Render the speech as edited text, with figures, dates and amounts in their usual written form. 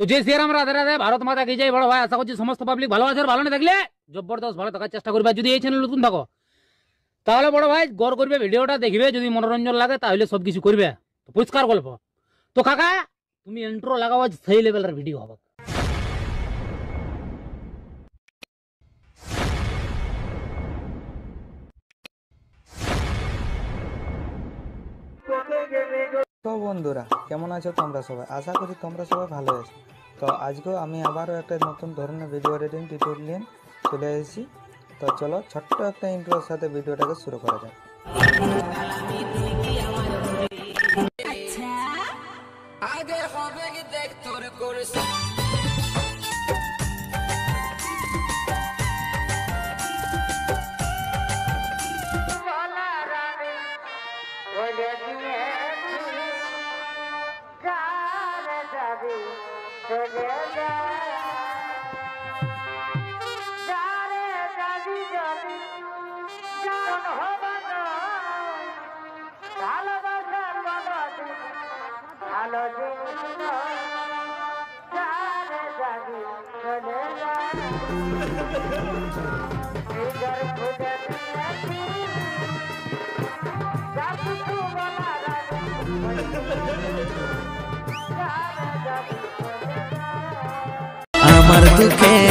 তো যে শ্রীরাম রাধে রাধে, ভারত মাতা কি জয়। বড় ভাই আশা করছি সমস্ত পাবলিক ভালো আছে, আর ভালো না থাকলে জবরদস্ত ভালো থাকার চেষ্টা করবে। যদি এই চ্যানেল নতুন থাকো তাহলে বড় ভাই গড় করবে, ভিডিওটা দেখবে, যদি মনোরঞ্জন লাগে তাহলে সবকিছু করবে। তো পরিষ্কার গল্প। তো কাকা তুমি ইন্ট্রো লাগাও, সেই লেভেলের ভিডিও হবে। তো বন্ধুরা কেমন আছো তোমরা সবাই? আশা করি তোমরা সবাই ভালো আছো। তো আজকেও আমি আবারও একটা নতুন ধরনের ভিডিও এডিটিং টিউটোরিয়াল নিয়ে চলে এসেছি। তো চলো ছোট্ট একটা ইন্ট্রোর সাথে ভিডিওটাকে শুরু করা যাক। আমার দুঃখে